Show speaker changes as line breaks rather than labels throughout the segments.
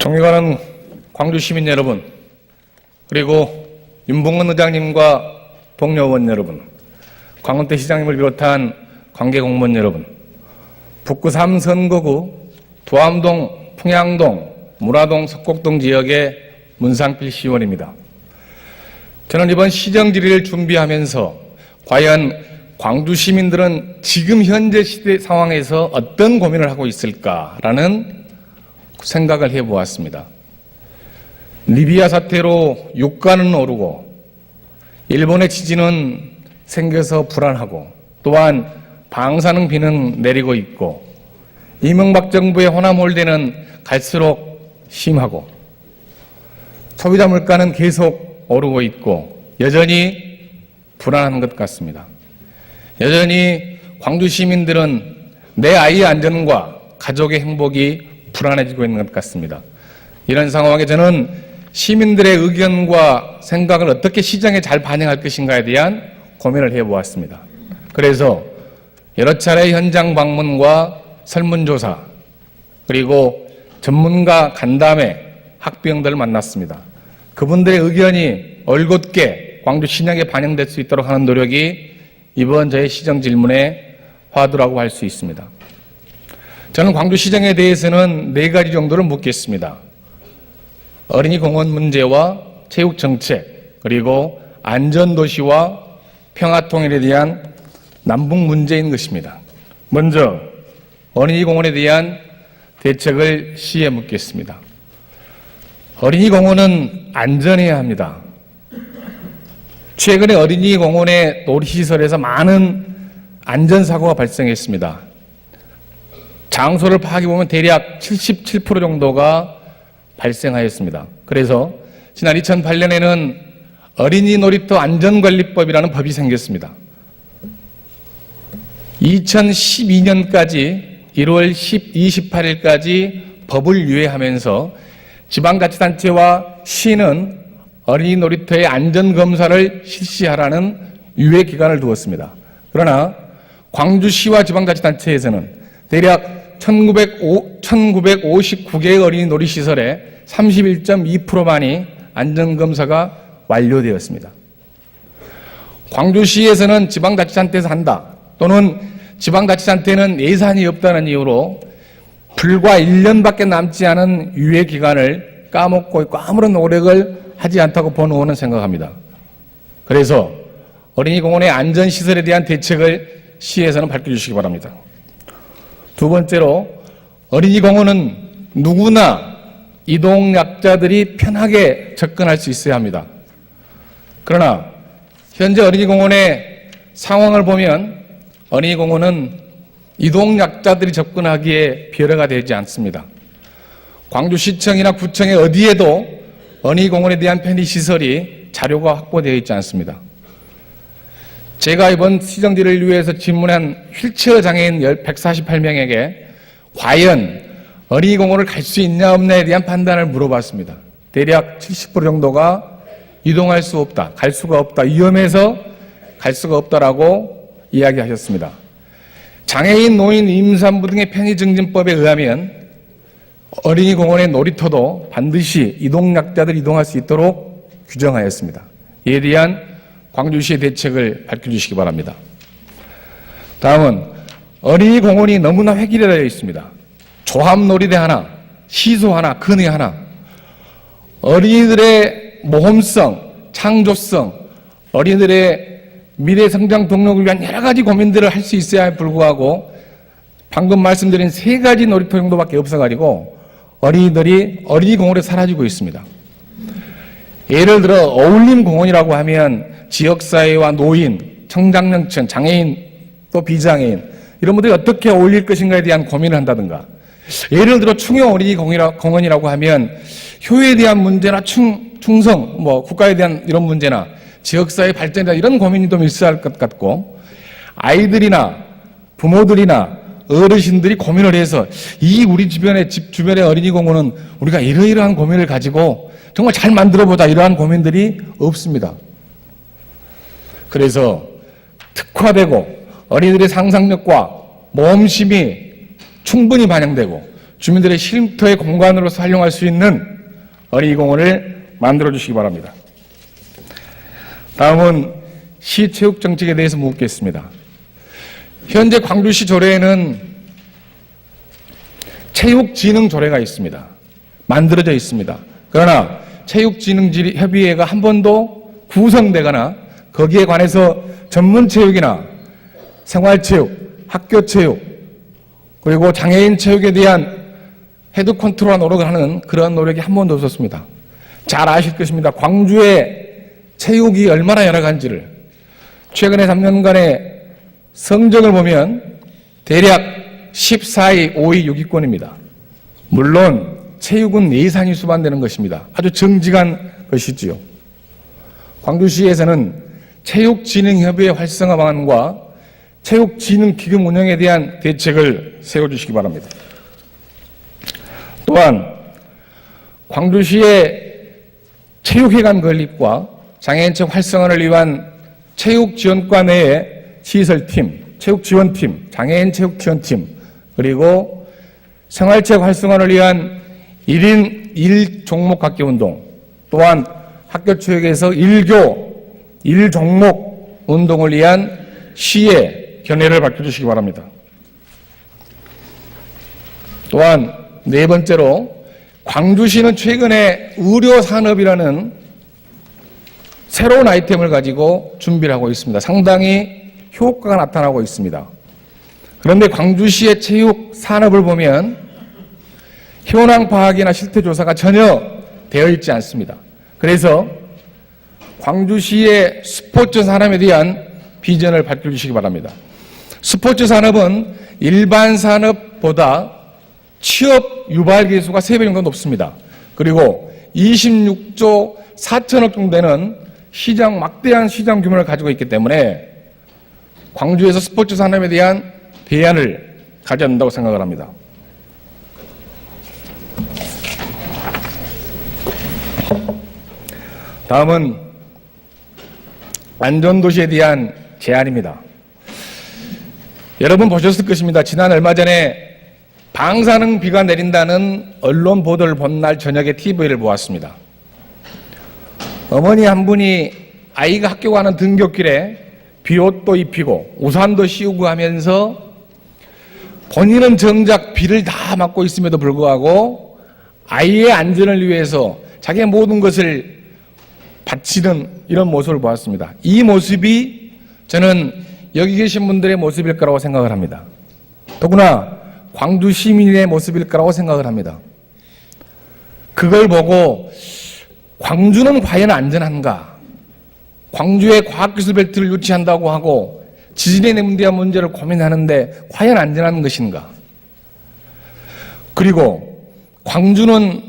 존경하는 광주 시민 여러분, 그리고 윤봉근 의장님과 동료 의원 여러분, 광운태 시장님을 비롯한 관계 공무원 여러분, 북구 3선거구 두암동, 풍양동, 문화동, 석곡동 지역의 문상필 시의원입니다. 저는 이번 시정 질의를 준비하면서 과연 광주 시민들은 지금 현재 시대 상황에서 어떤 고민을 하고 있을까라는 생각을 해보았습니다. 리비아 사태로 유가는 오르고 일본의 지진은 생겨서 불안하고 또한 방사능비는 내리고 있고 이명박 정부의 호남홀대는 갈수록 심하고 소비자 물가는 계속 오르고 있고 여전히 불안한 것 같습니다. 여전히 광주 시민들은 내 아이의 안전과 가족의 행복이 불안해지고 있는 것 같습니다. 이런 상황에 저는 시민들의 의견과 생각을 어떻게 시정에 잘 반영할 것인가에 대한 고민을 해보았습니다. 그래서 여러 차례 현장 방문과 설문조사 그리고 전문가 간담회 학부형들을 만났습니다. 그분들의 의견이 올곧게 광주 시정에 반영될 수 있도록 하는 노력이 이번 저의 시정 질문의 화두라고 할 수 있습니다. 저는 광주 시정에 대해서는 4가지 정도를 묻겠습니다. 어린이 공원 문제와 체육 정책, 그리고 안전도시와 평화통일에 대한 남북 문제인 것입니다. 먼저 어린이 공원에 대한 대책을 시에 묻겠습니다. 어린이 공원은 안전해야 합니다. 최근에 어린이 공원의 놀이시설에서 많은 안전사고가 발생했습니다. 장소를 파악해보면 대략 77% 정도가 발생하였습니다. 그래서 지난 2008년에는 어린이 놀이터 안전관리법이라는 법이 생겼습니다. 2012년까지 1월 28일까지 법을 유예하면서 지방자치단체와 시는 어린이 놀이터의 안전검사를 실시하라는 유예 기간을 두었습니다. 그러나 광주시와 지방자치단체에서는 대략 1959개의 어린이 놀이시설의 31.2%만이 안전검사가 완료되었습니다. 광주시에서는 지방자치단체에서 한다 또는 지방자치단체는 예산이 없다는 이유로 불과 1년밖에 남지 않은 유예 기간을 까먹고 있고 아무런 노력을 하지 않다고 본 의원은 생각합니다. 그래서 어린이 공원의 안전시설에 대한 대책을 시에서는 밝혀주시기 바랍니다. 두 번째로 어린이 공원은 누구나 이동약자들이 편하게 접근할 수 있어야 합니다. 그러나 현재 어린이 공원의 상황을 보면 어린이 공원은 이동약자들이 접근하기에 별해가 되지 않습니다. 광주시청이나 구청의 어디에도 어린이 공원에 대한 편의시설이 자료가 확보되어 있지 않습니다. 제가 이번 시정질을 위해서 질문한 휠체어 장애인 148명에게 과연 어린이 공원을 갈 수 있냐 없냐에 대한 판단을 물어봤습니다. 대략 70% 정도가 이동할 수 없다, 갈 수가 없다, 위험해서 갈 수가 없다라고 이야기하셨습니다. 장애인, 노인, 임산부 등의 편의증진법에 의하면 어린이 공원의 놀이터도 반드시 이동약자들이 이동할 수 있도록 규정하였습니다. 이에 대한 광주시의 대책을 밝혀주시기 바랍니다. 다음은 어린이 공원이 너무나 획일화되어 있습니다. 조합놀이대 하나, 시소 하나, 근회 하나. 어린이들의 모험성, 창조성, 어린이들의 미래 성장 동력을 위한 여러 가지 고민들을 할 수 있어야 불구하고 방금 말씀드린 3가지 놀이터 정도밖에 없어가지고 어린이들이 어린이 공원에 사라지고 있습니다. 예를 들어 어울림공원이라고 하면 지역사회와 노인, 청장년층, 장애인 또 비장애인 이런 분들이 어떻게 어울릴 것인가에 대한 고민을 한다든가 예를 들어 충영 어린이 공원이라고 하면 효에 대한 문제나 충성, 국가에 대한 이런 문제나 지역사회 발전이나 이런 고민이 좀 있어야 할 것 같고 아이들이나 부모들이나 어르신들이 고민을 해서 이 우리 집 주변의 어린이 공원은 우리가 이러이러한 고민을 가지고 정말 잘 만들어보자 이러한 고민들이 없습니다. 그래서 특화되고 어린이들의 상상력과 모험심이 충분히 반영되고 주민들의 쉼터의 공간으로서 활용할 수 있는 어린이공원을 만들어 주시기 바랍니다. 다음은 시체육정책에 대해서 묻겠습니다. 현재 광주시 조례에는 체육진흥조례가 있습니다. 만들어져 있습니다. 그러나 체육진흥협의회가 한 번도 구성되거나 거기에 관해서 전문체육이나 생활체육, 학교체육, 그리고 장애인 체육에 대한 헤드 컨트롤 노력을 하는 그런 노력이 한 번도 없었습니다. 잘 아실 것입니다. 광주의 체육이 얼마나 열악한지를 최근에 3년간의 성적을 보면 대략 14위, 5위, 6위권입니다. 물론 체육은 예산이 수반되는 것입니다. 아주 정직한 것이지요. 광주시에서는 체육진흥협의회 활성화 방안과 체육진흥기금 운영에 대한 대책을 세워주시기 바랍니다. 또한 광주시의 체육회관 건립과 장애인체육 활성화를 위한 체육지원과 내의 시설팀, 체육지원팀, 장애인체육지원팀, 그리고 생활체육 활성화를 위한 1인 1종목 학교운동, 또한 학교체육에서 1종목 운동을 위한 시의 견해를 밝혀주시기 바랍니다. 또한 네 번째로 광주시는 최근에 의료산업이라는 새로운 아이템을 가지고 준비를 하고 있습니다. 상당히 효과가 나타나고 있습니다. 그런데 광주시의 체육 산업을 보면 현황 파악이나 실태 조사가 전혀 되어 있지 않습니다. 그래서 광주시의 스포츠 산업에 대한 비전을 밝혀주시기 바랍니다. 스포츠 산업은 일반 산업보다 취업 유발 계수가 3배 정도 높습니다. 그리고 26조 4천억 정도 되는 막대한 시장 규모를 가지고 있기 때문에 광주에서 스포츠 산업에 대한 대안을 가져야 한다고 생각을 합니다. 다음은 안전도시에 대한 제안입니다. 여러분 보셨을 것입니다. 지난 얼마 전에 방사능 비가 내린다는 언론 보도를 본 날 저녁에 TV를 보았습니다. 어머니 한 분이 아이가 학교 가는 등굣길에 비옷도 입히고 우산도 씌우고 하면서 본인은 정작 비를 다 맞고 있음에도 불구하고 아이의 안전을 위해서 자기의 모든 것을 바치는 이런 모습을 보았습니다. 이 모습이 저는 여기 계신 분들의 모습일 거라고 생각을 합니다. 더구나 광주 시민의 모습일 거라고 생각을 합니다. 그걸 보고 광주는 과연 안전한가? 광주에 과학기술 벨트를 유치한다고 하고 지진에 대한 문제를 고민하는데 과연 안전한 것인가? 그리고 광주는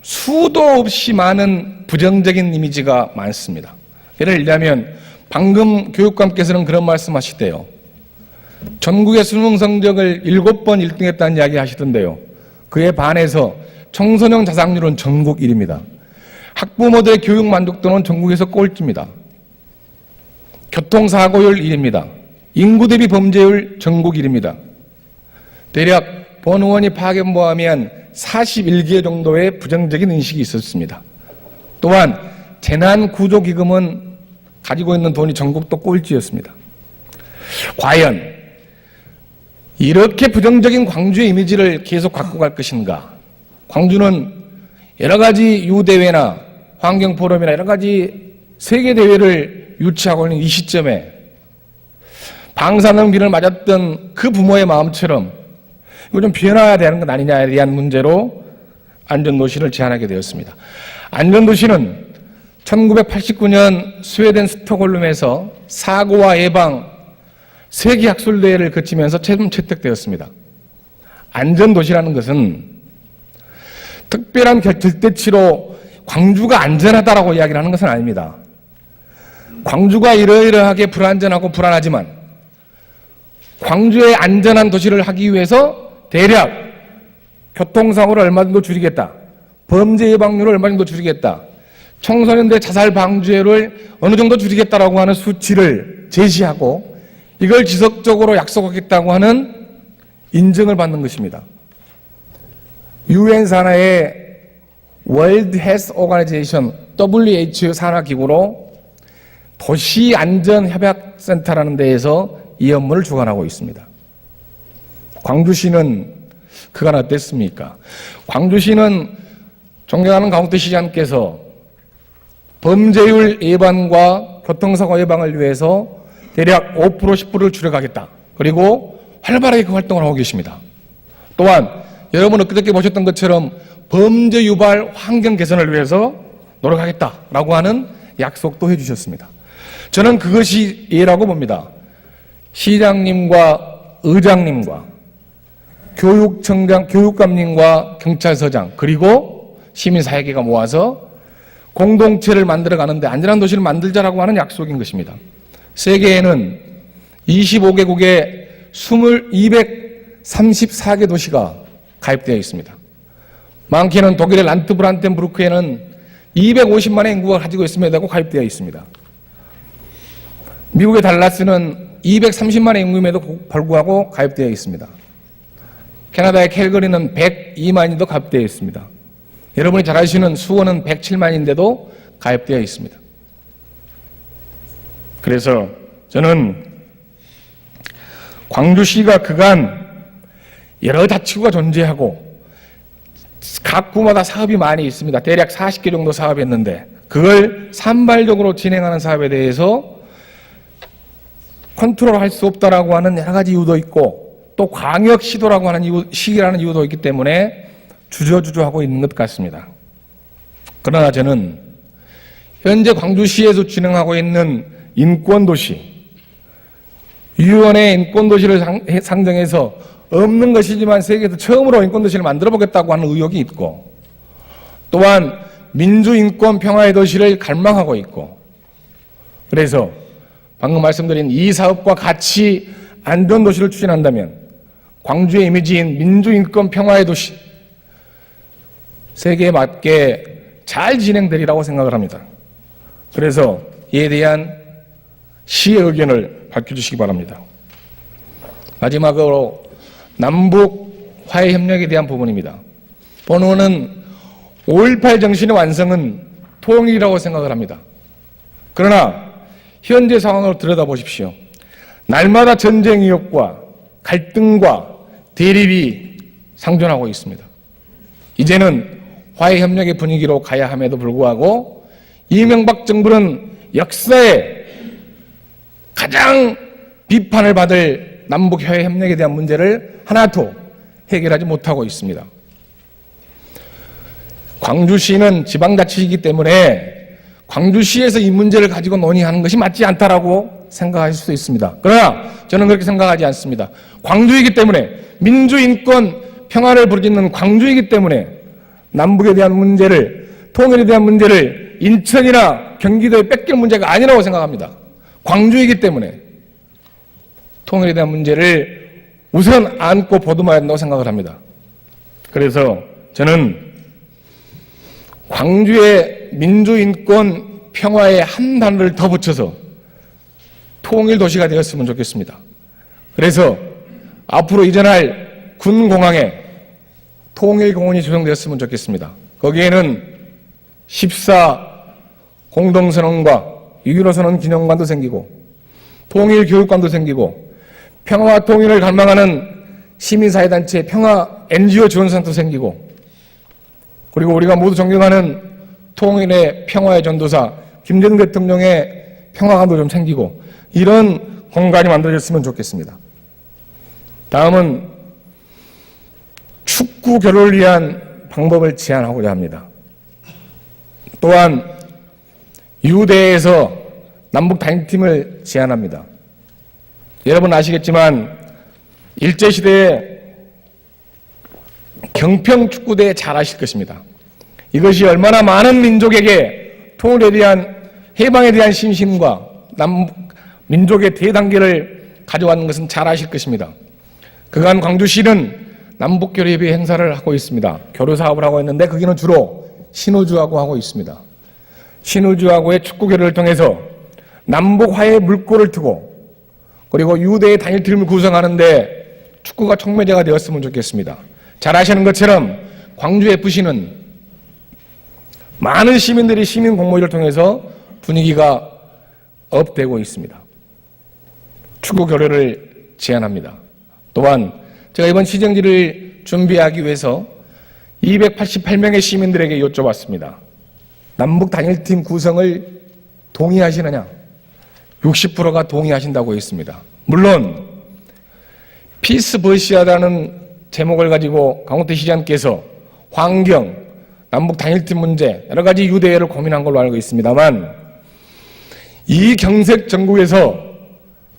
수도 없이 많은 부정적인 이미지가 많습니다. 예를 들자면 방금 교육감께서는 그런 말씀하시대요. 전국의 수능 성적을 7번 1등했다는 이야기 하시던데요. 그에 반해서 청소년 자살률은 전국 1위입니다. 학부모들의 교육 만족도는 전국에서 꼴찌입니다. 교통사고율 1위입니다. 인구 대비 범죄율 전국 1위입니다. 대략 본 의원이 파견보하면 41개 정도의 부정적인 인식이 있었습니다. 또한 재난구조기금은 가지고 있는 돈이 전국도 꼴찌였습니다. 과연 이렇게 부정적인 광주의 이미지를 계속 갖고 갈 것인가? 광주는 여러 가지 유대회나 환경포럼이나 여러 가지 세계대회를 유치하고 있는 이 시점에 방사능 비를 맞았던 그 부모의 마음처럼 이거 좀 변화해야 되는 것 아니냐에 대한 문제로 안전도시를 제안하게 되었습니다. 안전도시는 1989년 스웨덴 스톡홀름에서 사고와 예방 세계학술대회를 거치면서 최종 채택되었습니다. 안전도시라는 것은 특별한 절대치로 광주가 안전하다라고 이야기를 하는 것은 아닙니다. 광주가 이러이러하게 불안전하고 불안하지만 광주의 안전한 도시를 하기 위해서 대략 교통사고를 얼마 정도 줄이겠다. 범죄 예방률을 얼마 정도 줄이겠다. 청소년들 자살 방지율을 어느 정도 줄이겠다라고 하는 수치를 제시하고 이걸 지속적으로 약속하겠다고 하는 인정을 받는 것입니다. 유엔 산하의 월드 헬스 오가니제이션 WHO 산하기구로 도시안전협약센터라는 데에서 이 업무를 주관하고 있습니다. 광주시는 그간 어땠습니까? 광주시는 존경하는 강원도 시장께서 범죄율 예방과 교통사고 예방을 위해서 대략 5% 10%를 줄여가겠다. 그리고 활발하게 그 활동을 하고 계십니다. 또한 여러분 엊그저께 보셨던 것처럼 범죄 유발 환경 개선을 위해서 노력하겠다라고 하는 약속도 해주셨습니다. 저는 그것이 예라고 봅니다. 시장님과 의장님과 교육청장, 교육감님과 경찰서장 그리고 시민사회계가 모아서 공동체를 만들어 가는데 안전한 도시를 만들자라고 하는 약속인 것입니다. 세계에는 25개국에 234개 도시가 가입되어 있습니다. 많게는 독일의 란트브란텐부르크에는 250만의 인구가 가지고 있음에도 가입되어 있습니다. 미국의 달라스는 230만의 인구임에도 불구하고 가입되어 있습니다. 캐나다의 캘거리는 102만인도 가입되어 있습니다. 여러분이 잘 아시는 수원은 107만인데도 가입되어 있습니다. 그래서 저는 광주시가 그간 여러 자치구가 존재하고 각 구마다 사업이 많이 있습니다. 대략 40개 정도 사업했는데 그걸 산발적으로 진행하는 사업에 대해서 컨트롤할 수 없다라고 하는 여러 가지 이유도 있고 또 광역 시도라고 하는 시기라는 이유도 있기 때문에 주저주저하고 있는 것 같습니다. 그러나 저는 현재 광주시에서 진행하고 있는 인권도시, 유엔의 인권도시를 상정해서 없는 것이지만 세계에서 처음으로 인권도시를 만들어보겠다고 하는 의욕이 있고 또한 민주인권 평화의 도시를 갈망하고 있고 그래서 방금 말씀드린 이 사업과 같이 안전도시를 추진한다면 광주의 이미지인 민주인권 평화의 도시 세계에 맞게 잘 진행되리라고 생각을 합니다. 그래서 이에 대한 시의 의견을 밝혀주시기 바랍니다. 마지막으로 남북 화해협력에 대한 부분입니다. 본원은 5.18 정신의 완성은 통일이라고 생각을 합니다. 그러나 현재 상황을 들여다보십시오. 날마다 전쟁 위협과 갈등과 대립이 상존하고 있습니다. 이제는 화해협력의 분위기로 가야 함에도 불구하고 이명박 정부는 역사에 가장 비판을 받을 남북 화해협력에 대한 문제를 하나도 해결하지 못하고 있습니다. 광주시는 지방자치이기 때문에 광주시에서 이 문제를 가지고 논의하는 것이 맞지 않다라고 생각하실 수도 있습니다. 그러나 저는 그렇게 생각하지 않습니다. 광주이기 때문에 민주인권 평화를 부르짖는 광주이기 때문에 남북에 대한 문제를 통일에 대한 문제를 인천이나 경기도에 뺏길 문제가 아니라고 생각합니다. 광주이기 때문에 통일에 대한 문제를 우선 안고 보듬어야 한다고 생각을 합니다. 그래서 저는 광주의 민주인권 평화에 한 단어를 더 붙여서 통일도시가 되었으면 좋겠습니다. 그래서 앞으로 이전할 군공항에 통일공원이 조성되었으면 좋겠습니다. 거기에는 14 공동선언과 6.15선언 기념관도 생기고 통일교육관도 생기고 평화와 통일을 갈망하는 시민사회단체 평화 NGO 지원센터도 생기고 그리고 우리가 모두 존경하는 통일의 평화의 전도사 김대중 대통령의 평화관도 좀 생기고 이런 공간이 만들어졌으면 좋겠습니다. 다음은 축구 교류를 위한 방법을 제안하고자 합니다. 또한 유대에서 남북 단일팀을 제안합니다. 여러분 아시겠지만 일제시대에 경평축구대에 잘 아실 것입니다. 이것이 얼마나 많은 민족에게 통일에 대한 해방에 대한 신심과 남북 민족의 대단계를 가져왔는 것은 잘 아실 것입니다. 그간 광주시는 남북교류협의 행사를 하고 있습니다. 교류 사업을 하고 있는데 거기는 주로 신우주하고 하고 있습니다. 신우주하고의 축구 교류를 통해서 남북 화해의 물꼬를 트고 그리고 유대의 단일팀을 구성하는데 축구가 촉매제가 되었으면 좋겠습니다. 잘 아시는 것처럼 광주FC는 많은 시민들이 시민 공모를 통해서 분위기가 업되고 있습니다. 축구 교류를 제안합니다. 또한 제가 이번 시정지를 준비하기 위해서 288명의 시민들에게 여쭤봤습니다. 남북 단일팀 구성을 동의하시느냐? 60%가 동의하신다고 했습니다. 물론 피스버시아라는 제목을 가지고 강호태 시장께서 환경, 남북 단일팀 문제, 여러 가지 유대를 고민한 걸로 알고 있습니다만 이 경색 정국에서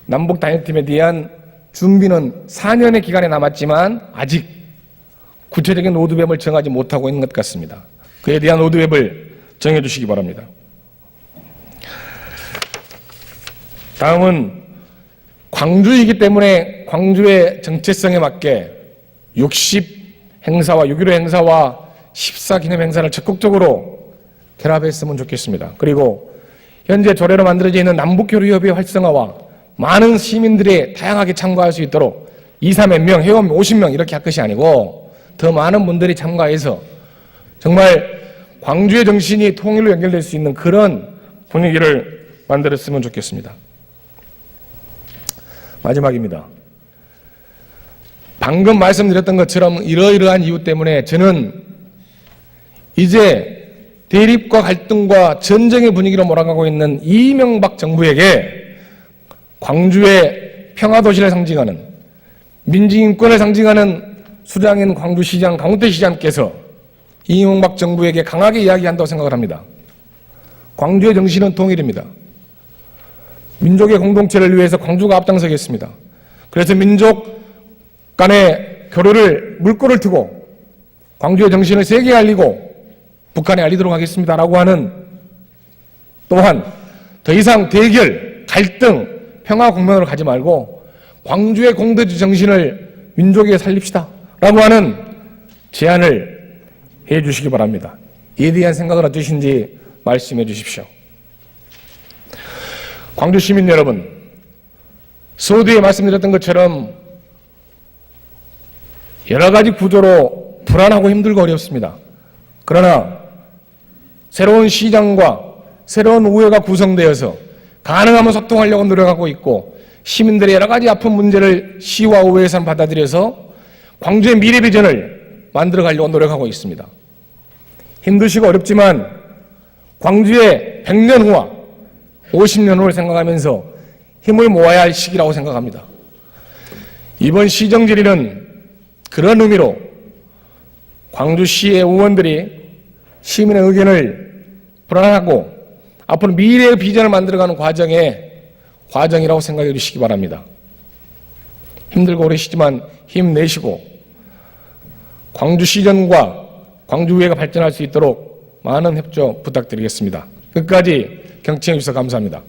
남북 단일팀에 대한 준비는 4년의 기간이 남았지만 아직 구체적인 로드맵을 정하지 못하고 있는 것 같습니다. 그에 대한 로드맵을 정해주시기 바랍니다. 다음은 광주이기 때문에 광주의 정체성에 맞게 60 행사와 6.15 행사와 14 기념 행사를 적극적으로 결합했으면 좋겠습니다. 그리고 현재 조례로 만들어져 있는 남북교류협의 활성화와 많은 시민들이 다양하게 참가할 수 있도록 2, 3몇 명, 회원 50명 이렇게 할 것이 아니고 더 많은 분들이 참가해서 정말 광주의 정신이 통일로 연결될 수 있는 그런 분위기를 만들었으면 좋겠습니다. 마지막입니다. 방금 말씀드렸던 것처럼 이러이러한 이유 때문에 저는 이제 대립과 갈등과 전쟁의 분위기로 몰아가고 있는 이명박 정부에게 광주의 평화도시를 상징하는 민주인권을 상징하는 수장인 광주시장 강호태 시장께서 이명박 정부에게 강하게 이야기한다고 생각을 합니다. 광주의 정신은 통일입니다. 민족의 공동체를 위해서 광주가 앞장서겠습니다. 그래서 민족 간의 교류를 물꼬를 트고 광주의 정신을 세계에 알리고 북한에 알리도록 하겠습니다라고 하는 또한 더 이상 대결, 갈등, 평화 국면으로 가지 말고 광주의 공동체 정신을 민족에 살립시다 라고 하는 제안을 해 주시기 바랍니다. 이에 대한 생각을 어떠신지 말씀해 주십시오. 광주 시민 여러분, 서두에 말씀드렸던 것처럼 여러 가지 구조로 불안하고 힘들고 어렵습니다. 그러나 새로운 시장과 새로운 의회가 구성되어서 가능하면 소통하려고 노력하고 있고 시민들의 여러 가지 아픈 문제를 시와 의회에서 받아들여서 광주의 미래 비전을 만들어가려고 노력하고 있습니다. 힘드시고 어렵지만 광주의 100년 후와 50년 후를 생각하면서 힘을 모아야 할 시기라고 생각합니다. 이번 시정질의는 그런 의미로 광주시의 의원들이 시민의 의견을 불안하고 앞으로 미래의 비전을 만들어가는 과정이라고 생각해 주시기 바랍니다. 힘들고 어려시지만 힘내시고 광주시정과 광주의회가 발전할 수 있도록 많은 협조 부탁드리겠습니다. 끝까지 경청해 주셔서 감사합니다.